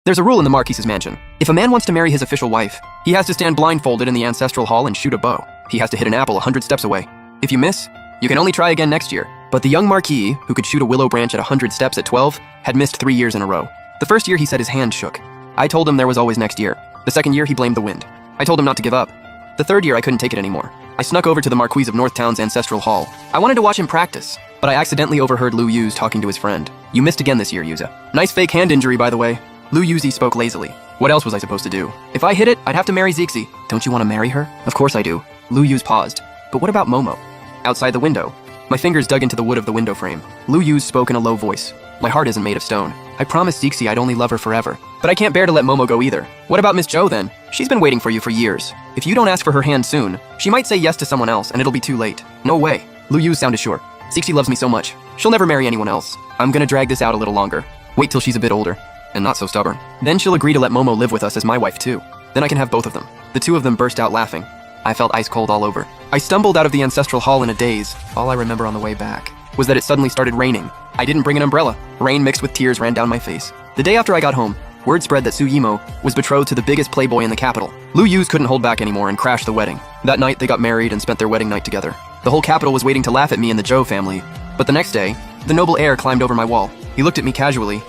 There's a rule in the Marquise's mansion. If a man wants to marry his official wife, he has to stand blindfolded in the ancestral hall and shoot a bow. He has to hit an apple 100 steps away. If you miss, you can only try again next year. But the young Marquis, who could shoot a willow branch at 100 steps at 12, had missed 3 years in a row. The first year he said his hand shook. I told him there was always next year. The second year he blamed the wind. I told him not to give up. The third year I couldn't take it anymore. I snuck over to the Marquis of Northtown's ancestral hall. I wanted to watch him practice, but I accidentally overheard Lu Yuz talking to his friend. You missed again this year, Yuza. Nice fake hand injury, by the way. Lu Yuzi spoke lazily. What else was I supposed to do? If I hit it, I'd have to marry Zixi. Don't you want to marry her? Of course I do. Lu Yuz paused. But what about Momo? Outside the window. My fingers dug into the wood of the window frame. Lu Yuz spoke in a low voice. My heart isn't made of stone. I promised Zixi I'd only love her forever. But I can't bear to let Momo go either. What about Miss Jo then? She's been waiting for you for years. If you don't ask for her hand soon, she might say yes to someone else and it'll be too late. No way. Lu Yuz sounded sure. Zixi loves me so much. She'll never marry anyone else. I'm gonna drag this out a little longer. Wait till she's a bit older. And not so stubborn. Then she'll agree to let Momo live with us as my wife too. Then I can have both of them. The two of them burst out laughing. I felt ice cold all over. I stumbled out of the ancestral hall in a daze. All I remember on the way back was that it suddenly started raining. I didn't bring an umbrella. Rain mixed with tears ran down my face. The day after I got home, word spread that Su Yimo was betrothed to the biggest playboy in the capital. Lu Yuz couldn't hold back anymore and crashed the wedding. That night, they got married and spent their wedding night together. The whole capital was waiting to laugh at me and the Zhou family. But the next day, the noble heir climbed over my wall. He looked at me casually.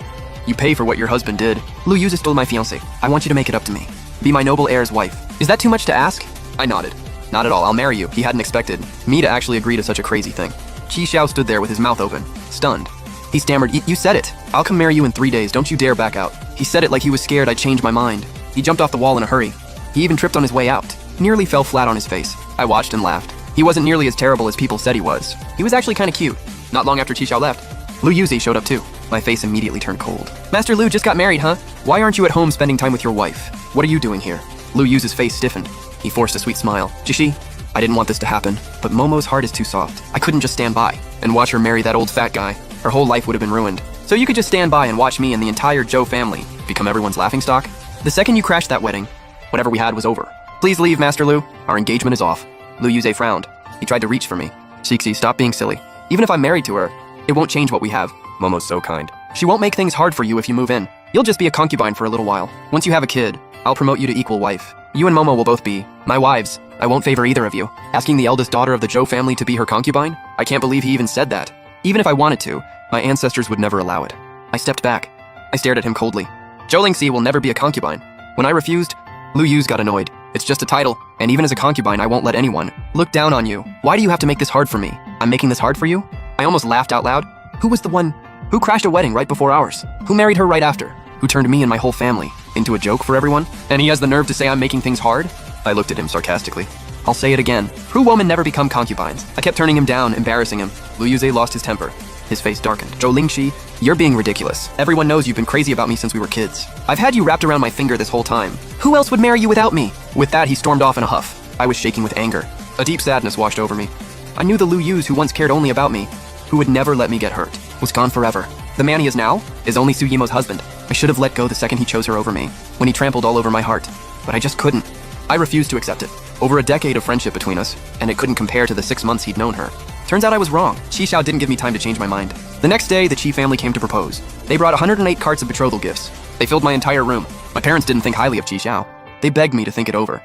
You pay for what your husband did. Lu Yuz is still my fiancé. I want you to make it up to me. Be my noble heir's wife. Is that too much to ask? I nodded. Not at all, I'll marry you. He hadn't expected me to actually agree to such a crazy thing. Qi Xiao stood there with his mouth open, stunned. He stammered, You said it. I'll come marry you in 3 days, don't you dare back out. He said it like he was scared I'd change my mind. He jumped off the wall in a hurry. He even tripped on his way out. Nearly fell flat on his face. I watched and laughed. He wasn't nearly as terrible as people said he was. He was actually kinda cute. Not long after Qi Xiao left, Lu Yuzi showed up too. My face immediately turned cold. Master Lu just got married, huh? Why aren't you at home spending time with your wife? What are you doing here? Lu Yuzi's face stiffened. He forced a sweet smile. Jishi, I didn't want this to happen, but Momo's heart is too soft. I couldn't just stand by and watch her marry that old fat guy. Her whole life would have been ruined. So you could just stand by and watch me and the entire Zhou family become everyone's laughingstock? The second you crashed that wedding, whatever we had was over. Please leave, Master Lu. Our engagement is off. Lu Yuze frowned. He tried to reach for me. Xixi, stop being silly. Even if I'm married to her, it won't change what we have. Momo's so kind. She won't make things hard for you if you move in. You'll just be a concubine for a little while. Once you have a kid, I'll promote you to equal wife. You and Momo will both be my wives. I won't favor either of you. Asking the eldest daughter of the Zhou family to be her concubine? I can't believe he even said that. Even if I wanted to, my ancestors would never allow it. I stepped back. I stared at him coldly. Zhou Lingxi will never be a concubine. When I refused, Lu Yuz got annoyed. It's just a title, and even as a concubine, I won't let anyone look down on you. Why do you have to make this hard for me? I'm making this hard for you? I almost laughed out loud. Who was the one who crashed a wedding right before ours? Who married her right after? Who turned me and my whole family into a joke for everyone? And he has the nerve to say I'm making things hard? I looked at him sarcastically. I'll say it again. Who women never become concubines? I kept turning him down, embarrassing him. Lu Yuze lost his temper. His face darkened. Zhou Lingxi, you're being ridiculous. Everyone knows you've been crazy about me since we were kids. I've had you wrapped around my finger this whole time. Who else would marry you without me? With that, he stormed off in a huff. I was shaking with anger. A deep sadness washed over me. I knew the Lu Yuz who once cared only about me, who would never let me get hurt, was gone forever. The man he is now is only Su Yimo's husband. I should have let go the second he chose her over me, when he trampled all over my heart. But I just couldn't. I refused to accept it. Over a decade of friendship between us, and it couldn't compare to the 6 months he'd known her. Turns out I was wrong. Qi Xiao didn't give me time to change my mind. The next day, the Qi family came to propose. They brought 108 carts of betrothal gifts. They filled my entire room. My parents didn't think highly of Qi Xiao. They begged me to think it over.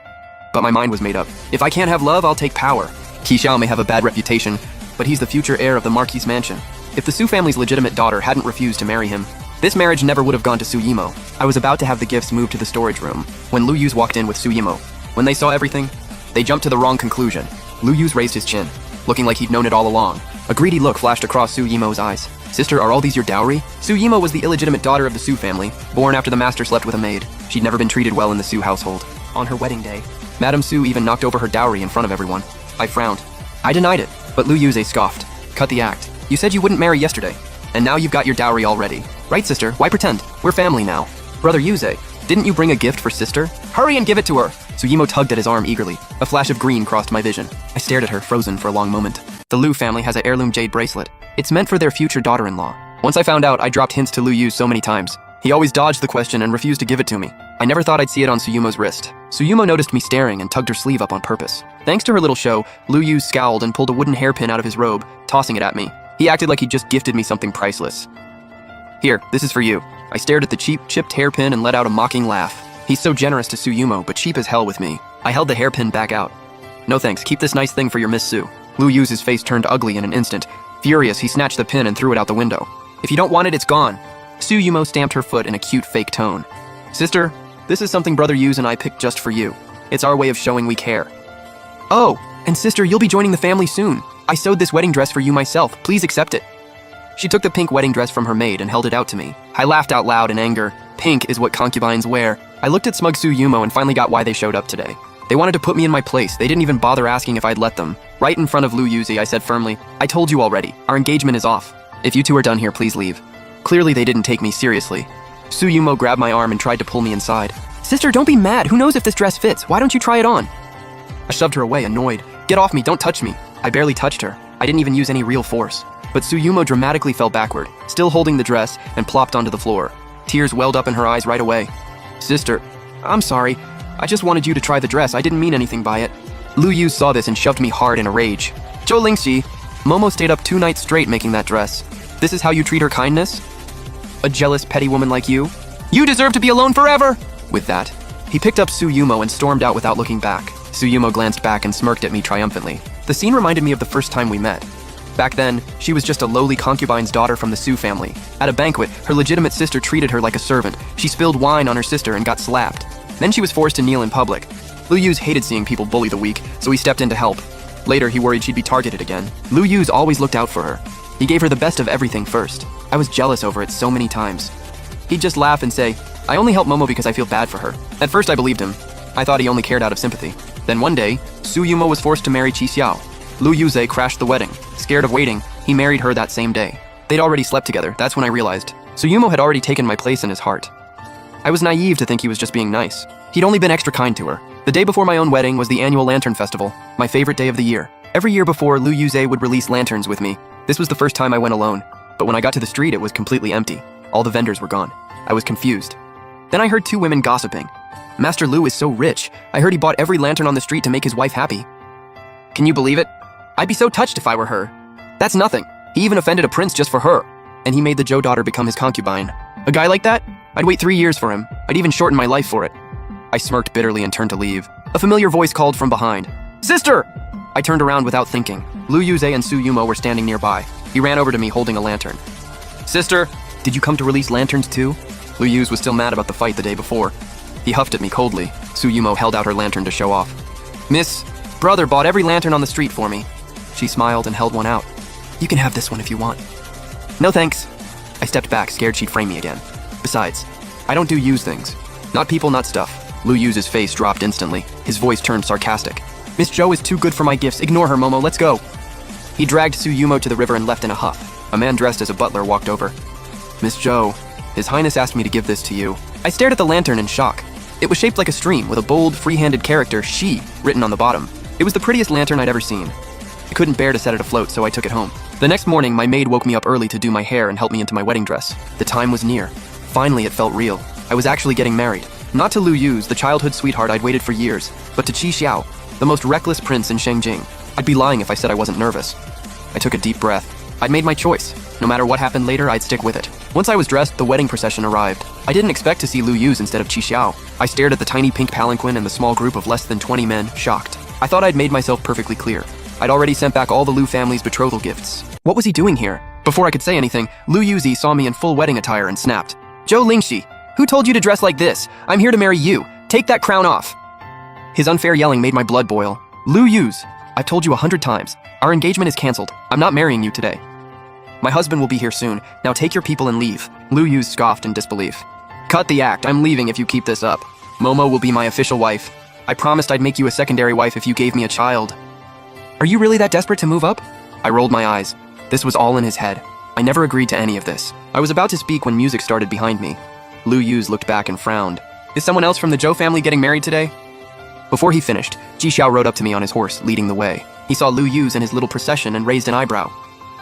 But my mind was made up. If I can't have love, I'll take power. Qi Xiao may have a bad reputation, but he's the future heir of the Marquis mansion. If the Su family's legitimate daughter hadn't refused to marry him, this marriage never would have gone to Su Yimo. I was about to have the gifts moved to the storage room when Lu Yuz walked in with Su Yimo. When they saw everything, they jumped to the wrong conclusion. Lu Yuz raised his chin, looking like he'd known it all along. A greedy look flashed across Su Yimo's eyes. Sister, are all these your dowry? Su Yimo was the illegitimate daughter of the Su family, born after the master slept with a maid. She'd never been treated well in the Su household. On her wedding day, Madame Su even knocked over her dowry in front of everyone. I frowned. I denied it, but Lu Yuze scoffed. Cut the act. You said you wouldn't marry yesterday, and now you've got your dowry already. Right, sister? Why pretend? We're family now. Brother Yuze, didn't you bring a gift for sister? Hurry and give it to her! Suyimo tugged at his arm eagerly. A flash of green crossed my vision. I stared at her, frozen for a long moment. The Lu family has an heirloom jade bracelet. It's meant for their future daughter-in-law. Once I found out, I dropped hints to Lu Yu so many times. He always dodged the question and refused to give it to me. I never thought I'd see it on Suyumo's wrist. Suyumo noticed me staring and tugged her sleeve up on purpose. Thanks to her little show, Lu Yu scowled and pulled a wooden hairpin out of his robe, tossing it at me. He acted like he'd just gifted me something priceless. Here, this is for you. I stared at the cheap, chipped hairpin and let out a mocking laugh. He's so generous to Tsuyumo, but cheap as hell with me. I held the hairpin back out. No thanks, keep this nice thing for your Miss Sue. Lu Yu's face turned ugly in an instant. Furious, he snatched the pin and threw it out the window. If you don't want it, it's gone. Tsuyumo stamped her foot in a cute fake tone. Sister, this is something Brother Yu's and I picked just for you. It's our way of showing we care. Oh, and sister, you'll be joining the family soon. I sewed this wedding dress for you myself. Please accept it. She took the pink wedding dress from her maid and held it out to me. I laughed out loud in anger. Pink is what concubines wear. I looked at smug Tsuyumo and finally got why they showed up today. They wanted to put me in my place. They didn't even bother asking if I'd let them. Right in front of Lu Yuzi, I said firmly, I told you already. Our engagement is off. If you two are done here, please leave. Clearly, they didn't take me seriously. Tsuyumo grabbed my arm and tried to pull me inside. Sister, don't be mad. Who knows if this dress fits? Why don't you try it on? I shoved her away, annoyed. Get off me, don't touch me. I barely touched her. I didn't even use any real force. But Tsuyumo dramatically fell backward, still holding the dress, and plopped onto the floor. Tears welled up in her eyes right away. Sister, I'm sorry. I just wanted you to try the dress. I didn't mean anything by it. Lu Yu saw this and shoved me hard in a rage. Zhou Lingxi, Momo stayed up 2 nights straight making that dress. This is how you treat her kindness? A jealous, petty woman like you? You deserve to be alone forever! With that, he picked up Tsuyumo and stormed out without looking back. Tsuyumo glanced back and smirked at me triumphantly. The scene reminded me of the first time we met. Back then, she was just a lowly concubine's daughter from the Su family. At a banquet, her legitimate sister treated her like a servant. She spilled wine on her sister and got slapped. Then she was forced to kneel in public. Lu Yu's hated seeing people bully the weak, so he stepped in to help. Later, he worried she'd be targeted again. Lu Yu's always looked out for her. He gave her the best of everything first. I was jealous over it so many times. He'd just laugh and say, I only help Momo because I feel bad for her. At first, I believed him. I thought he only cared out of sympathy. Then one day, Tsuyumo was forced to marry Qi Xiao. Lu Yuze crashed the wedding. Scared of waiting, he married her that same day. They'd already slept together. That's when I realized. Tsuyumo had already taken my place in his heart. I was naive to think he was just being nice. He'd only been extra kind to her. The day before my own wedding was the annual Lantern Festival, my favorite day of the year. Every year before, Lu Yuze would release lanterns with me. This was the first time I went alone. But when I got to the street, it was completely empty. All the vendors were gone. I was confused. Then I heard 2 women gossiping. Master Lu is so rich. I heard he bought every lantern on the street to make his wife happy. Can you believe it? I'd be so touched if I were her. That's nothing. He even offended a prince just for her. And he made the Zhou daughter become his concubine. A guy like that? I'd wait 3 years for him. I'd even shorten my life for it. I smirked bitterly and turned to leave. A familiar voice called from behind. Sister! I turned around without thinking. Lu Yuze and Tsuyumo were standing nearby. He ran over to me holding a lantern. Sister, did you come to release lanterns too? Lu Yu's was still mad about the fight the day before. He huffed at me coldly. Tsuyumo held out her lantern to show off. Miss, brother bought every lantern on the street for me. She smiled and held one out. You can have this one if you want. No thanks. I stepped back, scared she'd frame me again. Besides, I don't do used things. Not people, not stuff. Lu Yu's face dropped instantly. His voice turned sarcastic. Miss Zhou is too good for my gifts. Ignore her, Momo. Let's go. He dragged Tsuyumo to the river and left in a huff. A man dressed as a butler walked over. Miss Zhou, His Highness asked me to give this to you. I stared at the lantern in shock. It was shaped like a stream with a bold, free-handed character, she, written on the bottom. It was the prettiest lantern I'd ever seen. I couldn't bear to set it afloat, so I took it home. The next morning, my maid woke me up early to do my hair and help me into my wedding dress. The time was near. Finally, it felt real. I was actually getting married. Not to Lu Yu's, the childhood sweetheart I'd waited for years, but to Qi Xiao, the most reckless prince in Shengjing. I'd be lying if I said I wasn't nervous. I took a deep breath. I'd made my choice. No matter what happened later, I'd stick with it. Once I was dressed, the wedding procession arrived. I didn't expect to see Lu Yu's instead of Qi Xiao. I stared at the tiny pink palanquin and the small group of less than 20 men, shocked. I thought I'd made myself perfectly clear. I'd already sent back all the Lu family's betrothal gifts. What was he doing here? Before I could say anything, Lu Yuzi saw me in full wedding attire and snapped. Zhou Lingxi, who told you to dress like this? I'm here to marry you. Take that crown off. His unfair yelling made my blood boil. Lu Yu's, I've told you 100 times. Our engagement is canceled. I'm not marrying you today. My husband will be here soon. Now take your people and leave. Lu Yu's scoffed in disbelief. Cut the act. I'm leaving if you keep this up. Momo will be my official wife. I promised I'd make you a secondary wife if you gave me a child. Are you really that desperate to move up? I rolled my eyes. This was all in his head. I never agreed to any of this. I was about to speak when music started behind me. Lu Yu's looked back and frowned. Is someone else from the Zhou family getting married today? Before he finished, Qi Xiao rode up to me on his horse, leading the way. He saw Lu Yu's in his little procession and raised an eyebrow.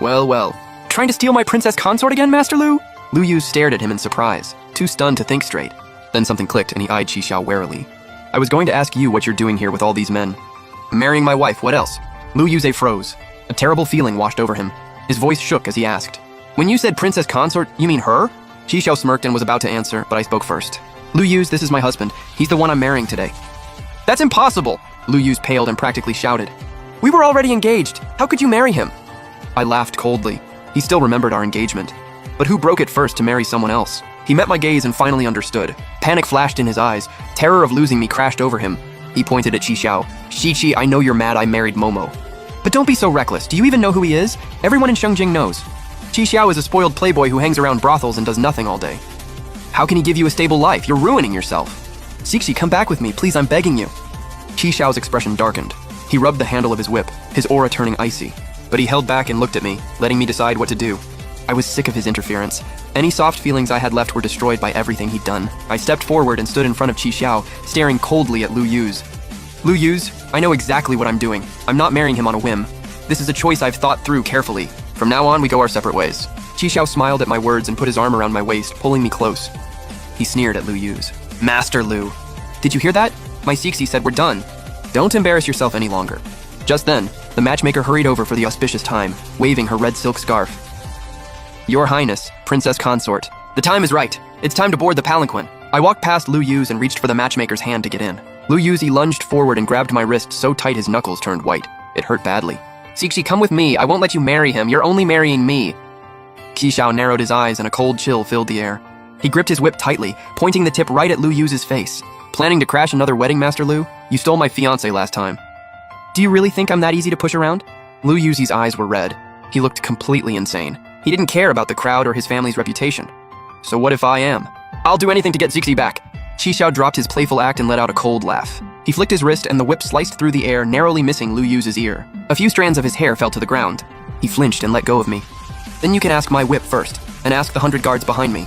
Well, well. Trying to steal my princess consort again, Master Lu? Lu Yu stared at him in surprise, too stunned to think straight. Then something clicked and he eyed Qi Xiao warily. I was going to ask you what you're doing here with all these men. Marrying my wife, what else? Lu Yuze froze. A terrible feeling washed over him. His voice shook as he asked, When you said princess consort, you mean her? Xiao smirked and was about to answer, but I spoke first. Lu Yuz, this is my husband. He's the one I'm marrying today. That's impossible! Lu Yuz paled and practically shouted. We were already engaged. How could you marry him? I laughed coldly. He still remembered our engagement. But who broke it first to marry someone else? He met my gaze and finally understood. Panic flashed in his eyes. Terror of losing me crashed over him. He pointed at Xiao. Xiqi, I know you're mad I married Momo. But don't be so reckless. Do you even know who he is? Everyone in Shengjing knows. Xiao is a spoiled playboy who hangs around brothels and does nothing all day. How can he give you a stable life? You're ruining yourself. Xixi, come back with me, please, I'm begging you. Xiao's expression darkened. He rubbed the handle of his whip, his aura turning icy. But he held back and looked at me, letting me decide what to do. I was sick of his interference. Any soft feelings I had left were destroyed by everything he'd done. I stepped forward and stood in front of Xiao, staring coldly at Lu Yuz. Lu Yuz, I know exactly what I'm doing. I'm not marrying him on a whim. This is a choice I've thought through carefully. From now on, we go our separate ways. Xiao smiled at my words and put his arm around my waist, pulling me close. He sneered at Lu Yuz. Master Lu. Did you hear that? My Sixi said we're done. Don't embarrass yourself any longer. Just then, the matchmaker hurried over for the auspicious time, waving her red silk scarf. Your Highness, Princess Consort. The time is right. It's time to board the palanquin. I walked past Lu Yuz and reached for the matchmaker's hand to get in. Lu Yuz lunged forward and grabbed my wrist so tight his knuckles turned white. It hurt badly. Sixi, come with me. I won't let you marry him. You're only marrying me. Xiao narrowed his eyes and a cold chill filled the air. He gripped his whip tightly, pointing the tip right at Lu Yuz's face. Planning to crash another wedding, Master Lu? You stole my fiancé last time. Do you really think I'm that easy to push around? Lu Yuz's eyes were red. He looked completely insane. He didn't care about the crowd or his family's reputation. So what if I am? I'll do anything to get Xixi back. Xiao dropped his playful act and let out a cold laugh. He flicked his wrist and the whip sliced through the air, narrowly missing Lu Yuz's ear. A few strands of his hair fell to the ground. He flinched and let go of me. Then you can ask my whip first, and ask the 100 guards behind me.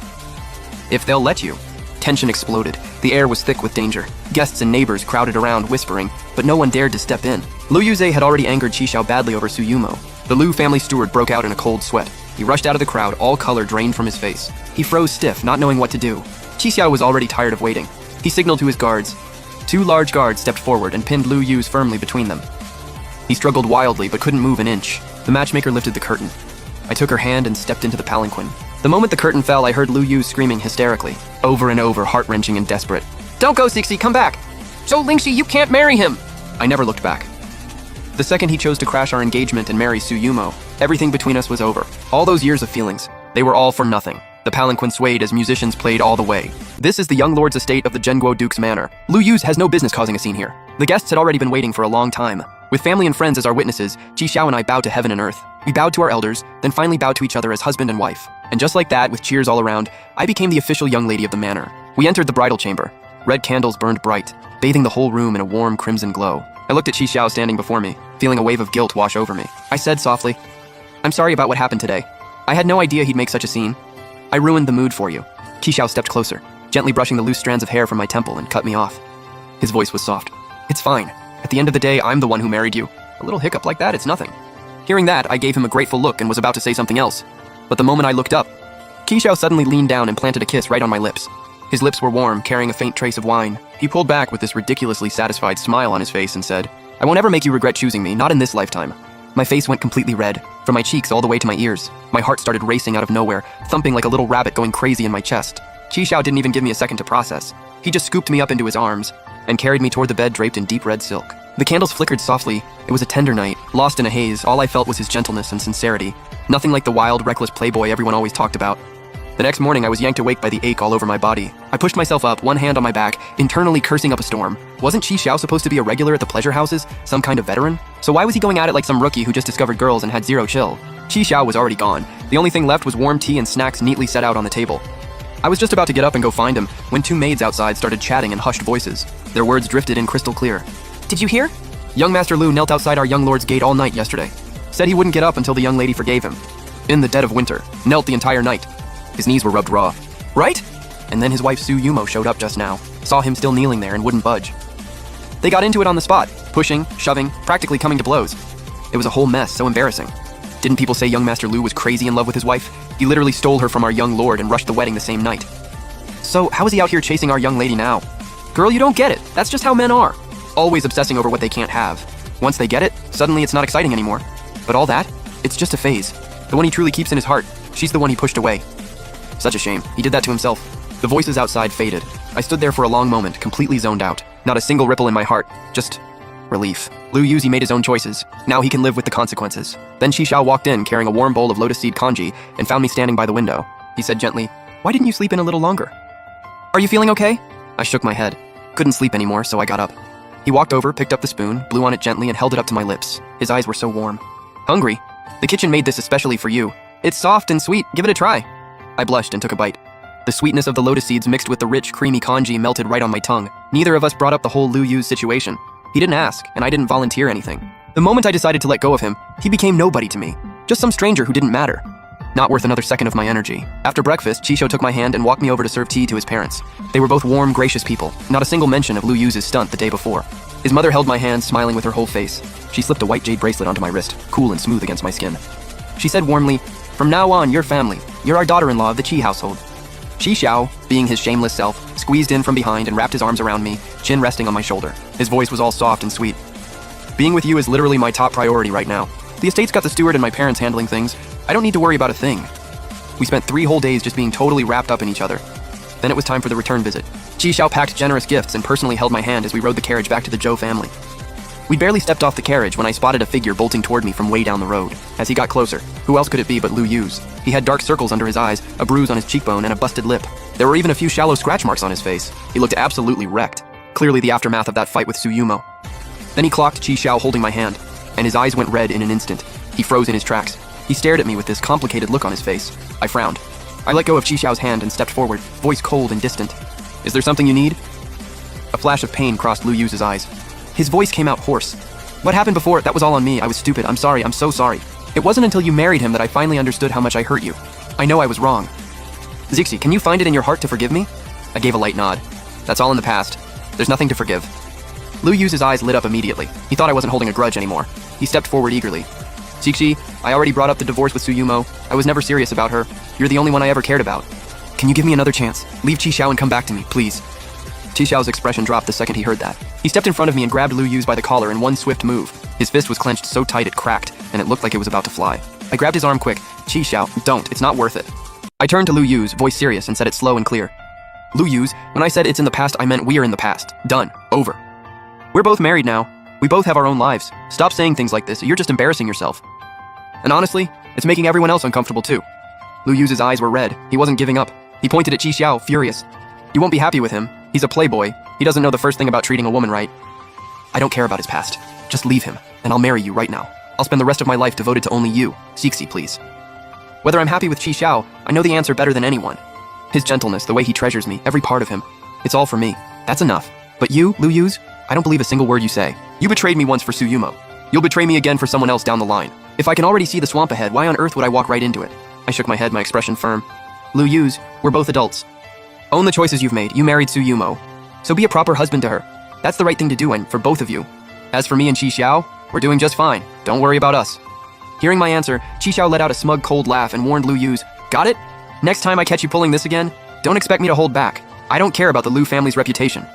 If they'll let you. Tension exploded. The air was thick with danger. Guests and neighbors crowded around, whispering, but no one dared to step in. Lu Yuze had already angered Xiao badly over Suyumo. The Lu family steward broke out in a cold sweat. He rushed out of the crowd, all color drained from his face. He froze stiff, not knowing what to do. Xiao was already tired of waiting. He signaled to his guards. 2 large guards stepped forward and pinned Lu Yuz firmly between them. He struggled wildly but couldn't move an inch. The matchmaker lifted the curtain. I took her hand and stepped into the palanquin. The moment the curtain fell, I heard Lu Yuz screaming hysterically, over and over, heart-wrenching and desperate. Don't go, Sixi, come back! Zhou Lingxi, you can't marry him! I never looked back. The second he chose to crash our engagement and marry Suyumo, everything between us was over. All those years of feelings, they were all for nothing. The palanquin swayed as musicians played all the way. This is the young lord's estate of the Zhenguo Duke's manor. Lu Yuz has no business causing a scene here. The guests had already been waiting for a long time. With family and friends as our witnesses, Ji Xiao and I bowed to heaven and earth. We bowed to our elders, then finally bowed to each other as husband and wife. And just like that, with cheers all around, I became the official young lady of the manor. We entered the bridal chamber. Red candles burned bright, bathing the whole room in a warm crimson glow. I looked at Ji Xiao standing before me, feeling a wave of guilt wash over me. I said softly, I'm sorry about what happened today. I had no idea he'd make such a scene. I ruined the mood for you. Ji Xiao stepped closer, gently brushing the loose strands of hair from my temple and cut me off. His voice was soft. It's fine. At the end of the day, I'm the one who married you. A little hiccup like that, it's nothing. Hearing that, I gave him a grateful look and was about to say something else. But the moment I looked up, Ji Xiao suddenly leaned down and planted a kiss right on my lips. His lips were warm, carrying a faint trace of wine. He pulled back with this ridiculously satisfied smile on his face and said, I won't ever make you regret choosing me, not in this lifetime. My face went completely red, from my cheeks all the way to my ears. My heart started racing out of nowhere, thumping like a little rabbit going crazy in my chest. Ji Xiao didn't even give me a second to process. He just scooped me up into his arms and carried me toward the bed draped in deep red silk. The candles flickered softly. It was a tender night. Lost in a haze, all I felt was his gentleness and sincerity. Nothing like the wild, reckless playboy everyone always talked about. The next morning, I was yanked awake by the ache all over my body. I pushed myself up, one hand on my back, internally cursing up a storm. Wasn't Ji Xiao supposed to be a regular at the pleasure houses? Some kind of veteran? So why was he going at it like some rookie who just discovered girls and had zero chill? Ji Xiao was already gone. The only thing left was warm tea and snacks neatly set out on the table. I was just about to get up and go find him when 2 maids outside started chatting in hushed voices. Their words drifted in crystal clear. Did you hear? Young Master Lu knelt outside our young lord's gate all night yesterday. Said he wouldn't get up until the young lady forgave him. In the dead of winter. Knelt the entire night. His knees were rubbed raw. Right? And then his wife Su Yumo showed up just now. Saw him still kneeling there and wouldn't budge. They got into it on the spot. Pushing, shoving, practically coming to blows. It was a whole mess, so embarrassing. Didn't people say young Master Lu was crazy in love with his wife? He literally stole her from our young lord and rushed the wedding the same night. So how is he out here chasing our young lady now? Girl, you don't get it. That's just how men are. Always obsessing over what they can't have. Once they get it, suddenly it's not exciting anymore. But all that, it's just a phase. The one he truly keeps in his heart, she's the one he pushed away. Such a shame. He did that to himself. The voices outside faded. I stood there for a long moment, completely zoned out. Not a single ripple in my heart. Just relief. Lu Yuzi made his own choices. Now he can live with the consequences. Then Xiao walked in, carrying a warm bowl of lotus seed congee, and found me standing by the window. He said gently, "Why didn't you sleep in a little longer? Are you feeling okay?" I shook my head. Couldn't sleep anymore, so I got up. He walked over, picked up the spoon, blew on it gently, and held it up to my lips. His eyes were so warm. "Hungry? The kitchen made this especially for you. It's soft and sweet. Give it a try." I blushed and took a bite. The sweetness of the lotus seeds mixed with the rich, creamy congee melted right on my tongue. Neither of us brought up the whole Lu Yu's situation. He didn't ask, and I didn't volunteer anything. The moment I decided to let go of him, he became nobody to me. Just some stranger who didn't matter. Not worth another second of my energy. After breakfast, Chisho took my hand and walked me over to serve tea to his parents. They were both warm, gracious people. Not a single mention of Lu Yu's stunt the day before. His mother held my hand, smiling with her whole face. She slipped a white jade bracelet onto my wrist, cool and smooth against my skin. She said warmly, "From now on, you're family. You're our daughter-in-law of the Qi household." Xiao, being his shameless self, squeezed in from behind and wrapped his arms around me, chin resting on my shoulder. His voice was all soft and sweet. "Being with you is literally my top priority right now. The estate's got the steward and my parents handling things. I don't need to worry about a thing." We spent 3 whole days just being totally wrapped up in each other. Then it was time for the return visit. Xiao packed generous gifts and personally held my hand as we rode the carriage back to the Zhou family. We'd barely stepped off the carriage when I spotted a figure bolting toward me from way down the road. As he got closer, who else could it be but Lu Yu's? He had dark circles under his eyes, a bruise on his cheekbone, and a busted lip. There were even a few shallow scratch marks on his face. He looked absolutely wrecked. Clearly the aftermath of that fight with Su Yumo. Then he clocked Xiao holding my hand, and his eyes went red in an instant. He froze in his tracks. He stared at me with this complicated look on his face. I frowned. I let go of Xiao's hand and stepped forward, voice cold and distant. "Is there something you need?" A flash of pain crossed Lu Yu's eyes. His voice came out hoarse. "What happened before? That was all on me. I was stupid. I'm sorry. I'm so sorry. It wasn't until you married him that I finally understood how much I hurt you. I know I was wrong. Zixi, can you find it in your heart to forgive me?" I gave a light nod. "That's all in the past. There's nothing to forgive." Lu Yu's eyes lit up immediately. He thought I wasn't holding a grudge anymore. He stepped forward eagerly. "Zixi, I already brought up the divorce with Su Yumo. I was never serious about her. You're the only one I ever cared about. Can you give me another chance? Leave Xiao and come back to me, please." Xiao's expression dropped the second he heard that. He stepped in front of me and grabbed Lu Yu's by the collar in one swift move. His fist was clenched so tight it cracked, and it looked like it was about to fly. I grabbed his arm quick. "Xiao, don't. It's not worth it." I turned to Lu Yu's, voice serious, and said it slow and clear. "Lu Yu's, when I said it's in the past, I meant we are in the past. Done. Over. We're both married now. We both have our own lives. Stop saying things like this. You're just embarrassing yourself. And honestly, it's making everyone else uncomfortable too." Lu Yu's eyes were red. He wasn't giving up. He pointed at Xiao, furious. "You won't be happy with him. He's a playboy. He doesn't know the first thing about treating a woman right. I don't care about his past. Just leave him, and I'll marry you right now. I'll spend the rest of my life devoted to only you. Cixi, please." Whether I'm happy with Xiao, I know the answer better than anyone. His gentleness, the way he treasures me, every part of him. It's all for me. That's enough. But you, Lu Yu's, I don't believe a single word you say. You betrayed me once for Su Yumo. You'll betray me again for someone else down the line. If I can already see the swamp ahead, why on earth would I walk right into it? I shook my head, my expression firm. Lu Yu's, we're both adults. Own the choices you've made. You married Su Yumo. So be a proper husband to her. That's the right thing to do, and for both of you. As for me and Xiao, we're doing just fine. Don't worry about us. Hearing my answer, Xiao let out a smug, cold laugh and warned Lu Yu's, "Got it? Next time I catch you pulling this again, don't expect me to hold back. I don't care about the Lu family's reputation."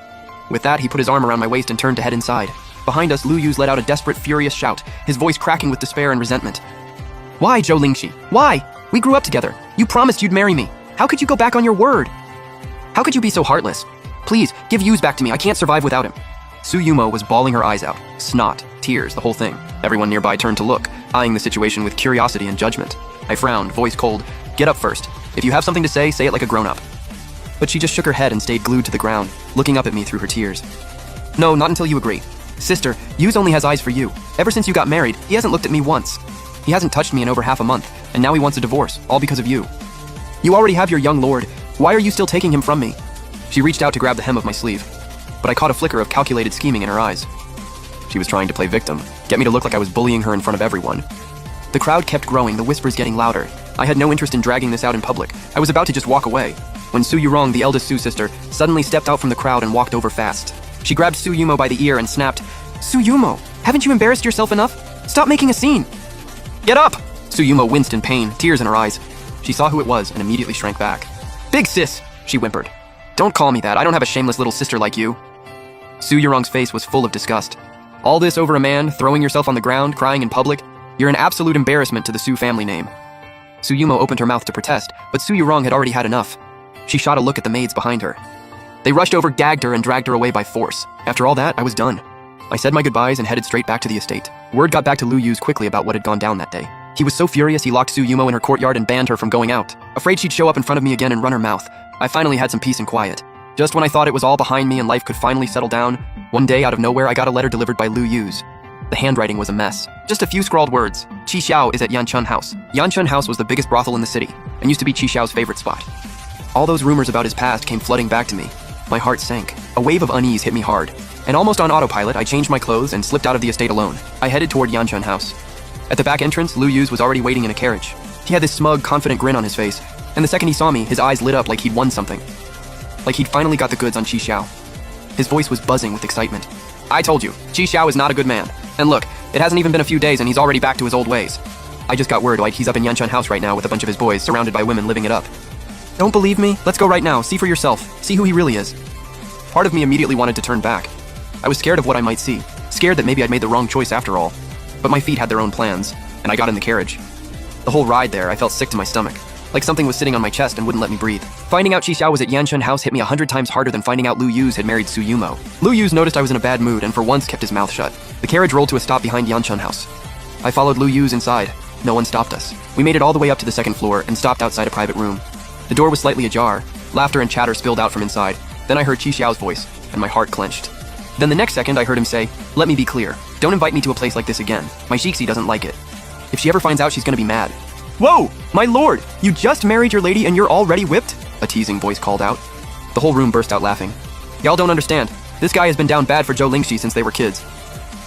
With that, he put his arm around my waist and turned to head inside. Behind us, Lu Yu's let out a desperate, furious shout, his voice cracking with despair and resentment. "Why, Zhou Lingxi? Why? We grew up together. You promised you'd marry me. How could you go back on your word? How could you be so heartless? Please, give Yu's back to me. I can't survive without him." Su Yumo was bawling her eyes out. Snot, tears, the whole thing. Everyone nearby turned to look, eyeing the situation with curiosity and judgment. I frowned, voice cold. "Get up first. If you have something to say it like a grown-up." But she just shook her head and stayed glued to the ground, looking up at me through her tears. "No, not until you agree. Sister, Yu's only has eyes for you. Ever since you got married, he hasn't looked at me once. He hasn't touched me in over half a month, and now he wants a divorce, all because of you. You already have your young lord. Why are you still taking him from me?" She reached out to grab the hem of my sleeve, but I caught a flicker of calculated scheming in her eyes. She was trying to play victim, get me to look like I was bullying her in front of everyone. The crowd kept growing, the whispers getting louder. I had no interest in dragging this out in public. I was about to just walk away, when Su Yurong, the eldest Su sister, suddenly stepped out from the crowd and walked over fast. She grabbed Su Yumo by the ear and snapped, "Su Yumo, haven't you embarrassed yourself enough? Stop making a scene." "Get up!" Su Yumo winced in pain, tears in her eyes. She saw who it was and immediately shrank back. "Big sis," she whimpered. "Don't call me that. I don't have a shameless little sister like you." Su Yurong's face was full of disgust. "All this over a man, throwing yourself on the ground, crying in public? You're an absolute embarrassment to the Su family name." Suyumo opened her mouth to protest, but Su Yurong had already had enough. She shot a look at the maids behind her. They rushed over, gagged her, and dragged her away by force. After all that, I was done. I said my goodbyes and headed straight back to the estate. Word got back to Lu Yu's quickly about what had gone down that day. He was so furious he locked Suyumo in her courtyard and banned her from going out. Afraid she'd show up in front of me again and run her mouth, I finally had some peace and quiet. Just when I thought it was all behind me and life could finally settle down, one day out of nowhere I got a letter delivered by Lu Yu's. The handwriting was a mess. Just a few scrawled words. Qi Xiao is at Yanchun House. Yanchun House was the biggest brothel in the city, and used to be Qi Xiao's favorite spot. All those rumors about his past came flooding back to me. My heart sank. A wave of unease hit me hard. And almost on autopilot, I changed my clothes and slipped out of the estate alone. I headed toward Yanchun House. At the back entrance, Lu Yu's was already waiting in a carriage. He had this smug, confident grin on his face, and the second he saw me, his eyes lit up like he'd won something. Like he'd finally got the goods on Qi Xiao. His voice was buzzing with excitement. I told you, Qi Xiao is not a good man. And look, it hasn't even been a few days and he's already back to his old ways. I just got word like he's up in Yanchun House right now with a bunch of his boys, surrounded by women living it up. Don't believe me? Let's go right now, see for yourself, see who he really is. Part of me immediately wanted to turn back. I was scared of what I might see, scared that maybe I'd made the wrong choice after all. But my feet had their own plans, and I got in the carriage. The whole ride there, I felt sick to my stomach, like something was sitting on my chest and wouldn't let me breathe. Finding out Qi Xiao was at Yanchun House hit me 100 times harder than finding out Lu Yu's had married Suyumo. Lu Yu's noticed I was in a bad mood and for once kept his mouth shut. The carriage rolled to a stop behind Yanchun House. I followed Lu Yu's inside. No one stopped us. We made it all the way up to the second floor and stopped outside a private room. The door was slightly ajar. Laughter and chatter spilled out from inside. Then I heard Qi Xiao's voice, and my heart clenched. Then the next second I heard him say, "Let me be clear. Don't invite me to a place like this again. My Shixi doesn't like it. If she ever finds out, she's gonna be mad." "Whoa! My lord! You just married your lady and you're already whipped?" a teasing voice called out. The whole room burst out laughing. "Y'all don't understand. This guy has been down bad for Zhou Lingxi since they were kids.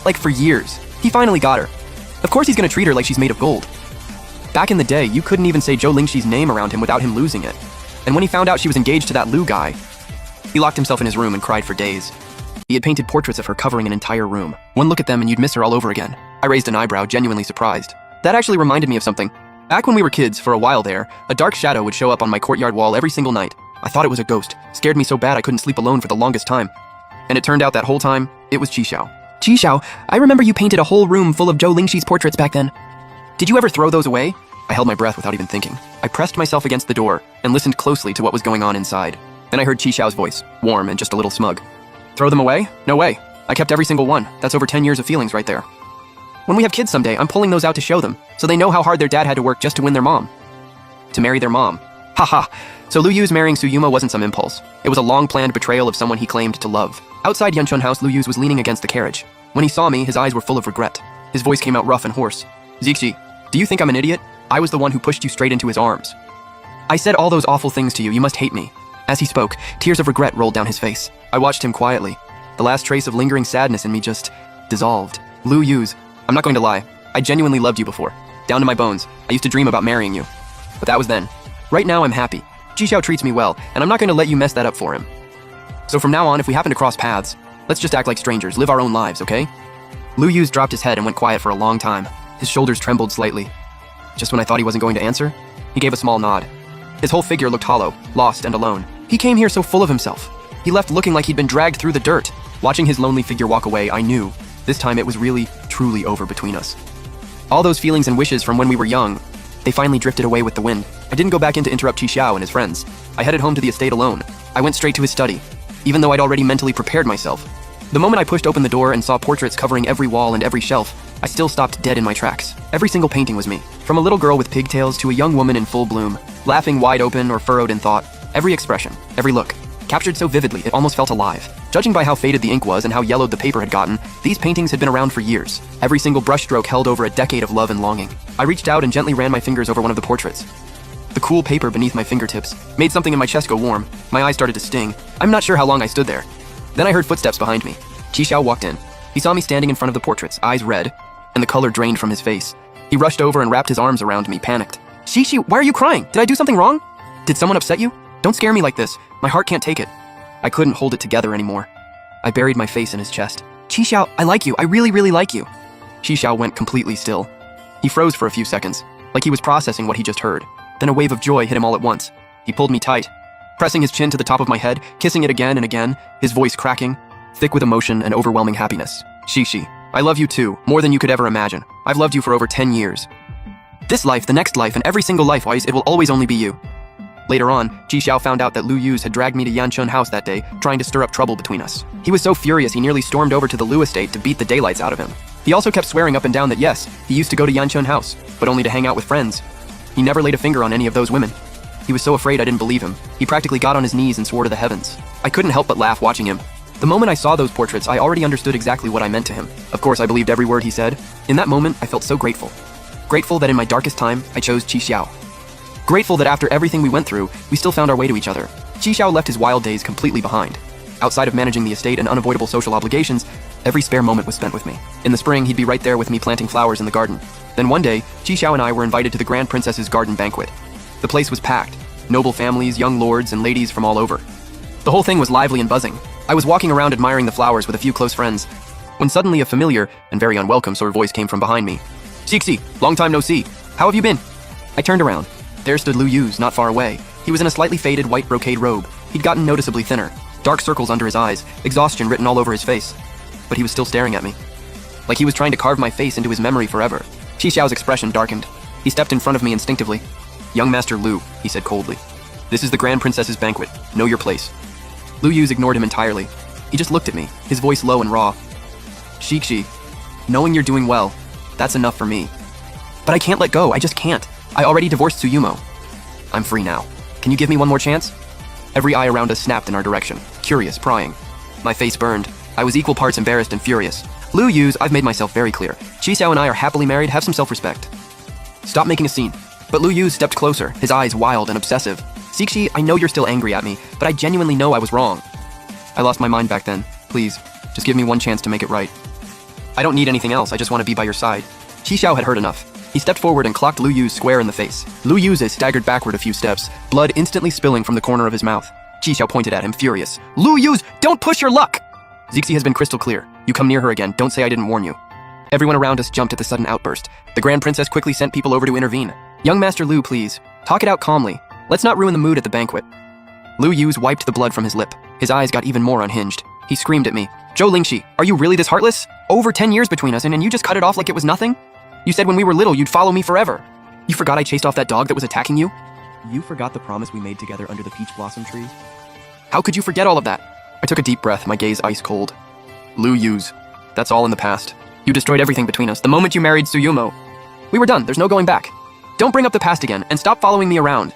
Like for years. He finally got her. Of course he's gonna treat her like she's made of gold. Back in the day, you couldn't even say Zhou Lingxi's name around him without him losing it. And when he found out she was engaged to that Lu guy, he locked himself in his room and cried for days. He had painted portraits of her covering an entire room. One look at them and you'd miss her all over again." I raised an eyebrow, genuinely surprised. That actually reminded me of something. Back when we were kids, for a while there, a dark shadow would show up on my courtyard wall every single night. I thought it was a ghost. Scared me so bad I couldn't sleep alone for the longest time. And it turned out that whole time, it was Qi Xiao. "Qi Xiao, I remember you painted a whole room full of Zhou Lingxi's portraits back then. Did you ever throw those away?" I held my breath without even thinking. I pressed myself against the door and listened closely to what was going on inside. Then I heard Qi Xiao's voice, warm and just a little smug. "Throw them away? No way. I kept every single one. That's over 10 years of feelings right there. When we have kids someday, I'm pulling those out to show them, so they know how hard their dad had to work just to win their mom. To marry their mom. Haha. So Lu Yu's marrying Suyumo wasn't some impulse. It was a long-planned betrayal of someone he claimed to love. Outside Yanchun House, Lu Yu's was leaning against the carriage. When he saw me, his eyes were full of regret. His voice came out rough and hoarse. "Zixi, do you think I'm an idiot? I was the one who pushed you straight into his arms. I said all those awful things to you, you must hate me." As he spoke, tears of regret rolled down his face. I watched him quietly. The last trace of lingering sadness in me just dissolved. "Lu Yu's, I'm not going to lie. I genuinely loved you before. Down to my bones. I used to dream about marrying you. But that was then. Right now, I'm happy. Qi Xiao treats me well, and I'm not going to let you mess that up for him. So from now on, if we happen to cross paths, let's just act like strangers, live our own lives, okay?" Lu Yu's dropped his head and went quiet for a long time. His shoulders trembled slightly. Just when I thought he wasn't going to answer, he gave a small nod. His whole figure looked hollow, lost and alone. He came here so full of himself. He left looking like he'd been dragged through the dirt. Watching his lonely figure walk away, I knew this time it was really, truly over between us. All those feelings and wishes from when we were young, they finally drifted away with the wind. I didn't go back in to interrupt Qi Xiao and his friends. I headed home to the estate alone. I went straight to his study, even though I'd already mentally prepared myself. The moment I pushed open the door and saw portraits covering every wall and every shelf, I still stopped dead in my tracks. Every single painting was me. From a little girl with pigtails to a young woman in full bloom, laughing wide open or furrowed in thought. Every expression, every look, captured so vividly it almost felt alive. Judging by how faded the ink was and how yellowed the paper had gotten, these paintings had been around for years. Every single brushstroke held over a decade of love and longing. I reached out and gently ran my fingers over one of the portraits. The cool paper beneath my fingertips made something in my chest go warm. My eyes started to sting. I'm not sure how long I stood there. Then I heard footsteps behind me. Qi Xiao walked in. He saw me standing in front of the portraits, eyes red, and the color drained from his face. He rushed over and wrapped his arms around me, panicked. "Xixi, why are you crying? Did I do something wrong? Did someone upset you? Don't scare me like this. My heart can't take it." I couldn't hold it together anymore. I buried my face in his chest. "Qi Xiao, I like you. I really, really like you." Qi Xiao went completely still. He froze for a few seconds, like he was processing what he just heard. Then a wave of joy hit him all at once. He pulled me tight, pressing his chin to the top of my head, kissing it again and again, his voice cracking, thick with emotion and overwhelming happiness. "Xixi, I love you too, more than you could ever imagine. I've loved you for over 10 years. This life, the next life, and every single life-wise, it will always only be you. Later on, Ji Xiao found out that Lu Yuz had dragged me to Yanchun house that day, trying to stir up trouble between us. He was so furious he nearly stormed over to the Lu estate to beat the daylights out of him. He also kept swearing up and down that yes, he used to go to Yanchun house, but only to hang out with friends. He never laid a finger on any of those women. He was so afraid I didn't believe him. He practically got on his knees and swore to the heavens. I couldn't help but laugh watching him. The moment I saw those portraits, I already understood exactly what I meant to him. Of course, I believed every word he said. In that moment, I felt so grateful. Grateful that in my darkest time, I chose Qi Xiao. Grateful that after everything we went through, we still found our way to each other. Qi Xiao left his wild days completely behind. Outside of managing the estate and unavoidable social obligations, every spare moment was spent with me. In the spring, he'd be right there with me planting flowers in the garden. Then one day, Qi Xiao and I were invited to the Grand Princess's garden banquet. The place was packed. Noble families, young lords, and ladies from all over. The whole thing was lively and buzzing. I was walking around admiring the flowers with a few close friends, when suddenly a familiar and very unwelcome sort of voice came from behind me. "Xixi, long time no see. How have you been?" I turned around. There stood Lu Yuz, not far away. He was in a slightly faded white brocade robe. He'd gotten noticeably thinner, dark circles under his eyes, exhaustion written all over his face. But he was still staring at me, like he was trying to carve my face into his memory forever. Qi Xiao's expression darkened. He stepped in front of me instinctively. "Young Master Lu," he said coldly. "This is the Grand Princess's banquet. Know your place." Lu Yuz ignored him entirely. He just looked at me, his voice low and raw. "Xixi, knowing you're doing well, that's enough for me. But I can't let go, I just can't. I already divorced Tsuyumo. I'm free now. Can you give me one more chance?" Every eye around us snapped in our direction, curious, prying. My face burned. I was equal parts embarrassed and furious. "Lu Yuz, I've made myself very clear. Qi Xiao and I are happily married, have some self-respect. Stop making a scene." But Lu Yuz stepped closer, his eyes wild and obsessive. "Xixi, I know you're still angry at me, but I genuinely know I was wrong. I lost my mind back then. Please, just give me one chance to make it right. I don't need anything else, I just want to be by your side." Qi Xiao had heard enough. He stepped forward and clocked Lu Yuz square in the face. Lu Yuz staggered backward a few steps, blood instantly spilling from the corner of his mouth. Qi Xiao pointed at him, furious. "Lu Yuz, don't push your luck!" "Xixi has been crystal clear. You come near her again, don't say I didn't warn you." Everyone around us jumped at the sudden outburst. The Grand Princess quickly sent people over to intervene. "Young Master Lu, please. Talk it out calmly. Let's not ruin the mood at the banquet." Lu Yuz wiped the blood from his lip. His eyes got even more unhinged. He screamed at me. "Zhou Lingxi, are you really this heartless? Over 10 years between us, and you just cut it off like it was nothing? You said when we were little you'd follow me forever. You forgot I chased off that dog that was attacking you? You forgot the promise we made together under the peach blossom trees? How could you forget all of that?" I took a deep breath, my gaze ice cold. "Lu Yuz, that's all in the past. You destroyed everything between us the moment you married Tsuyumo. We were done, there's no going back. Don't bring up the past again, and stop following me around."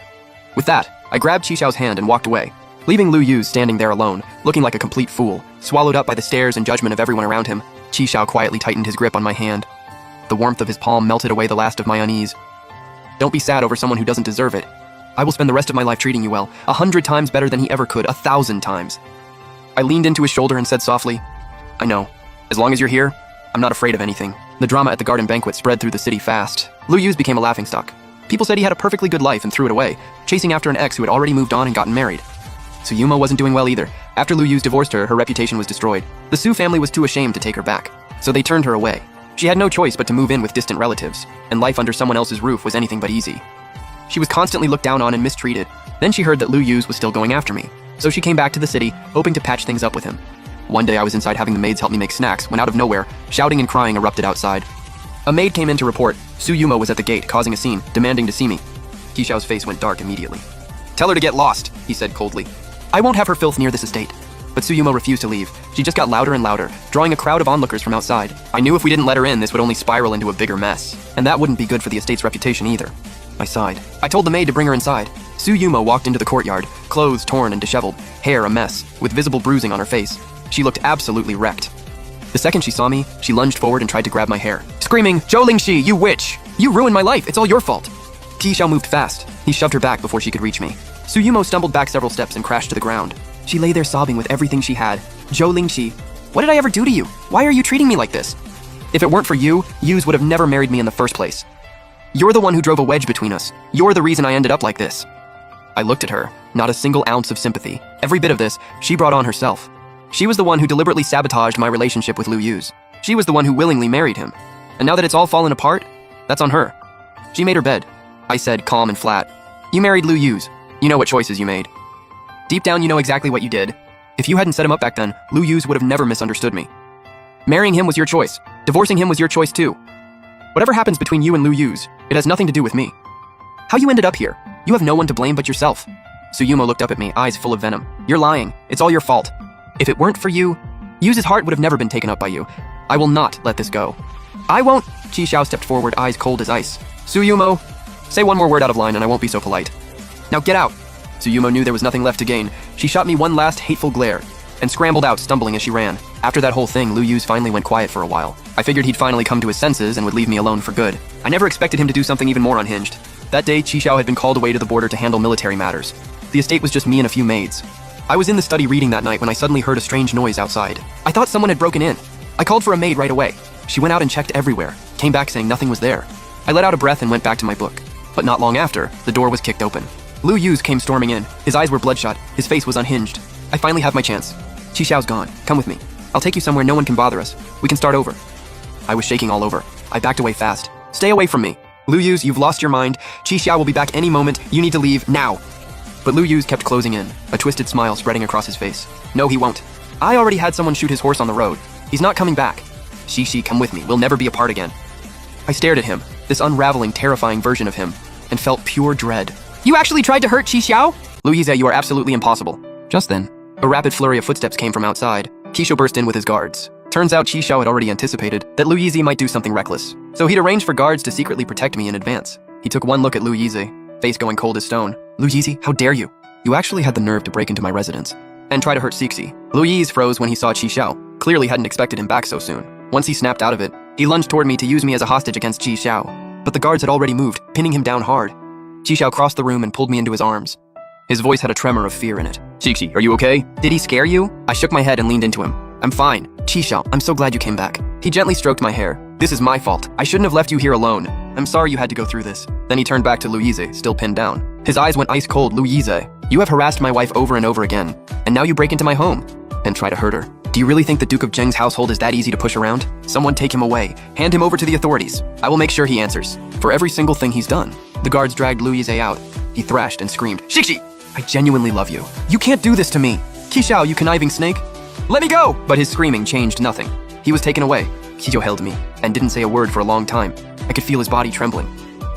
With that, I grabbed Qi Xiao's hand and walked away, leaving Lu Yuz standing there alone, looking like a complete fool, swallowed up by the stares and judgment of everyone around him. Qi Xiao quietly tightened his grip on my hand. The warmth of his palm melted away the last of my unease. "Don't be sad over someone who doesn't deserve it. I will spend the rest of my life treating you well, 100 times better than he ever could, 1,000 times. I leaned into his shoulder and said softly, "I know. As long as you're here, I'm not afraid of anything." The drama at the garden banquet spread through the city fast. Lu Yuz became a laughingstock. People said he had a perfectly good life and threw it away, chasing after an ex who had already moved on and gotten married. Tsuyumo wasn't doing well either. After Lu Yuz divorced her, her reputation was destroyed. The Su family was too ashamed to take her back, so they turned her away. She had no choice but to move in with distant relatives, and life under someone else's roof was anything but easy. She was constantly looked down on and mistreated. Then she heard that Lu Yuz was still going after me, so she came back to the city, hoping to patch things up with him. One day I was inside having the maids help me make snacks when out of nowhere, shouting and crying erupted outside. A maid came in to report. Tsuyumo was at the gate, causing a scene, demanding to see me. Qi Xiao's face went dark immediately. "Tell her to get lost," he said coldly. "I won't have her filth near this estate." But Tsuyumo refused to leave. She just got louder and louder, drawing a crowd of onlookers from outside. I knew if we didn't let her in, this would only spiral into a bigger mess. And that wouldn't be good for the estate's reputation either. I sighed. I told the maid to bring her inside. Tsuyumo walked into the courtyard, clothes torn and disheveled, hair a mess, with visible bruising on her face. She looked absolutely wrecked. The second she saw me, she lunged forward and tried to grab my hair, screaming, "Zhou Lingxi, you witch! You ruined my life, it's all your fault!" Qi Xiao moved fast. He shoved her back before she could reach me. Tsuyumo stumbled back several steps and crashed to the ground. She lay there sobbing with everything she had. "Zhou Lingxi, what did I ever do to you? Why are you treating me like this? If it weren't for you, Yuz would have never married me in the first place. You're the one who drove a wedge between us. You're the reason I ended up like this." I looked at her, not a single ounce of sympathy. Every bit of this, she brought on herself. She was the one who deliberately sabotaged my relationship with Lu Yuz. She was the one who willingly married him. And now that it's all fallen apart, that's on her. She made her bed. I said, calm and flat. "You married Lu Yuz. You know what choices you made. Deep down, you know exactly what you did. If you hadn't set him up back then, Lu Yuz would have never misunderstood me. Marrying him was your choice. Divorcing him was your choice too. Whatever happens between you and Lu Yuz, It has nothing to do with me. How you ended up here? You have no one to blame but yourself. Suyumo looked up at me, eyes full of venom. You're lying. It's all your fault. If it weren't for you, Yu's heart would have never been taken up by you. I will not let this go. I won't. Chi Xiao stepped forward, eyes cold as ice. Suyumo, say one more word out of line and I won't be so polite. Now get out. Suyumo knew there was nothing left to gain. She shot me one last hateful glare and scrambled out, stumbling as she ran. After that whole thing, Lu Yu's finally went quiet for a while. I figured he'd finally come to his senses and would leave me alone for good. I never expected him to do something even more unhinged. That day, Chi Xiao had been called away to the border to handle military matters. The estate was just me and a few maids. I was in the study reading that night when I suddenly heard a strange noise outside. I thought someone had broken in. I called for a maid right away. She went out and checked everywhere, came back saying nothing was there. I let out a breath and went back to my book. But not long after, the door was kicked open. Lu Yu's came storming in. His eyes were bloodshot. His face was unhinged. I finally have my chance. Chi Xiao's gone. Come with me. I'll take you somewhere no one can bother us. We can start over. I was shaking all over. I backed away fast. Stay away from me. Lu Yu's, you've lost your mind. Chi Xiao will be back any moment. You need to leave now. But Lu Yu's kept closing in, a twisted smile spreading across his face. No, he won't. I already had someone shoot his horse on the road. He's not coming back. Shishi, come with me. We'll never be apart again. I stared at him, this unraveling, terrifying version of him, and felt pure dread. You actually tried to hurt Chi Xiao? Louise, you are absolutely impossible. Just then, a rapid flurry of footsteps came from outside. Kisho burst in with his guards. Turns out Chi Xiao had already anticipated that Lu Yizi might do something reckless, so he'd arranged for guards to secretly protect me in advance. He took one look at Lu Yizi, face going cold as stone. Lu Yizi, how dare you? You actually had the nerve to break into my residence and try to hurt Sixi. Lu Yizi froze when he saw Chi Xiao, clearly hadn't expected him back so soon. Once he snapped out of it, he lunged toward me to use me as a hostage against Chi Xiao, but the guards had already moved, pinning him down hard. Chi Xiao crossed the room and pulled me into his arms. His voice had a tremor of fear in it. Sixi, are you okay? Did he scare you? I shook my head and leaned into him. I'm fine. Chi Xiao, I'm so glad you came back. He gently stroked my hair. This is my fault. I shouldn't have left you here alone. I'm sorry you had to go through this. Then he turned back to Lu Yizi, still pinned down. His eyes went ice cold. Lu Yizi, you have harassed my wife over and over again, and now you break into my home and try to hurt her. Do you really think the Duke of Zheng's household is that easy to push around? Someone take him away. Hand him over to the authorities. I will make sure he answers for every single thing he's done. The guards dragged Lu Yizi out. He thrashed and screamed, Shixi! I genuinely love you. You can't do this to me. Qi Xiao, you conniving snake. Let me go! But his screaming changed nothing. He was taken away. Kijo held me and didn't say a word for a long time. I could feel his body trembling.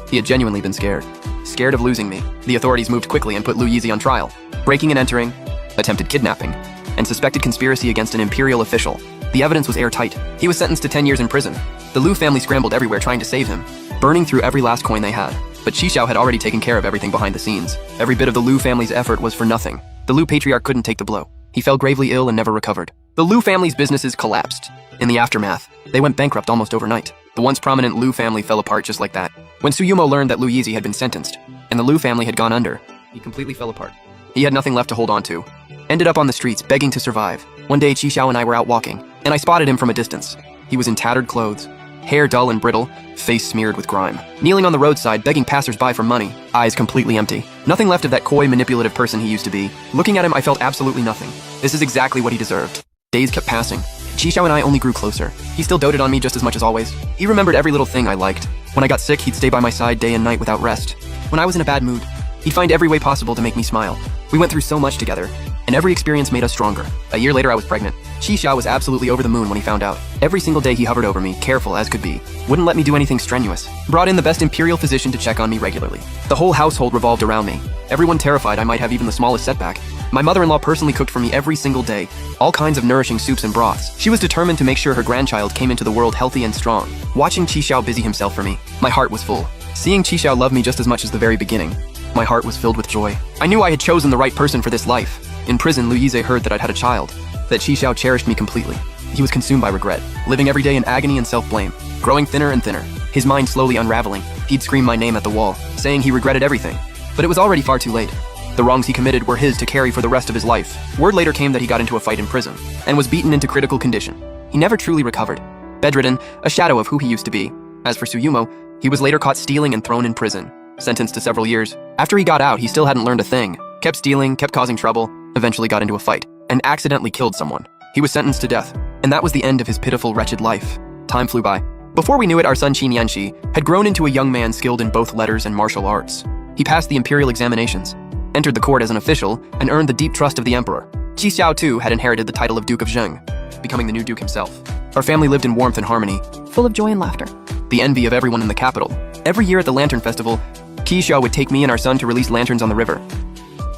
He had genuinely been scared. Scared of losing me. The authorities moved quickly and put Lu Yizi on trial. Breaking and entering, attempted kidnapping, and suspected conspiracy against an imperial official. The evidence was airtight. He was sentenced to 10 years in prison. The Lu family scrambled everywhere trying to save him, burning through every last coin they had. But Qi Xiao had already taken care of everything behind the scenes. Every bit of the Lu family's effort was for nothing. The Lu patriarch couldn't take the blow. He fell gravely ill and never recovered. The Lu family's businesses collapsed. In the aftermath, they went bankrupt almost overnight. The once prominent Lu family fell apart just like that. When Suyumo learned that Lu Yizi had been sentenced, and the Lu family had gone under, he completely fell apart. He had nothing left to hold on to. Ended up on the streets, begging to survive. One day, Qi Xiao and I were out walking, and I spotted him from a distance. He was in tattered clothes, hair dull and brittle, face smeared with grime. Kneeling on the roadside, begging passers-by for money, eyes completely empty. Nothing left of that coy, manipulative person he used to be. Looking at him, I felt absolutely nothing. This is exactly what he deserved. Days kept passing. Qi Xiao and I only grew closer. He still doted on me just as much as always. He remembered every little thing I liked. When I got sick, he'd stay by my side day and night without rest. When I was in a bad mood, he'd find every way possible to make me smile. We went through so much together, and every experience made us stronger. A year later, I was pregnant. Qi Xiao was absolutely over the moon when he found out. Every single day he hovered over me, careful as could be. Wouldn't let me do anything strenuous. Brought in the best imperial physician to check on me regularly. The whole household revolved around me. Everyone terrified I might have even the smallest setback. My mother-in-law personally cooked for me every single day. All kinds of nourishing soups and broths. She was determined to make sure her grandchild came into the world healthy and strong. Watching Qi Xiao busy himself for me, my heart was full. Seeing Qi Xiao love me just as much as the very beginning, my heart was filled with joy. I knew I had chosen the right person for this life. In prison, Lu Yizi heard that I'd had a child, that Qi Xiao cherished me completely. He was consumed by regret, living every day in agony and self-blame, growing thinner and thinner, his mind slowly unraveling. He'd scream my name at the wall, saying he regretted everything. But it was already far too late. The wrongs he committed were his to carry for the rest of his life. Word later came that he got into a fight in prison, and was beaten into critical condition. He never truly recovered. Bedridden, a shadow of who he used to be. As for Suyumo, he was later caught stealing and thrown in prison, sentenced to several years. After he got out, he still hadn't learned a thing. Kept stealing, kept causing trouble, eventually got into a fight, and accidentally killed someone. He was sentenced to death, and that was the end of his pitiful, wretched life. Time flew by. Before we knew it, our son Qin Yanxi had grown into a young man skilled in both letters and martial arts. He passed the imperial examinations, entered the court as an official, and earned the deep trust of the emperor. Qi Xiao too had inherited the title of Duke of Zheng, becoming the new duke himself. Our family lived in warmth and harmony, full of joy and laughter. The envy of everyone in the capital. Every year at the Lantern Festival, Qi would take me and our son to release lanterns on the river.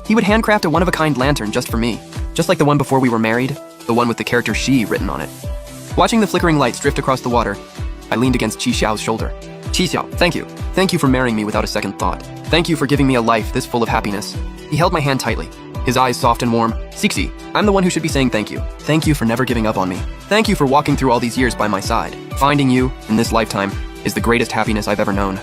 He would handcraft a one-of-a-kind lantern just for me, just like the one before we were married, the one with the character Xi written on it. Watching the flickering lights drift across the water, I leaned against Qi Xiao's shoulder. Qi Xiao, thank you. Thank you for marrying me without a second thought. Thank you for giving me a life this full of happiness. He held my hand tightly, his eyes soft and warm. Cixi, I'm the one who should be saying thank you. Thank you for never giving up on me. Thank you for walking through all these years by my side. Finding you, in this lifetime, is the greatest happiness I've ever known.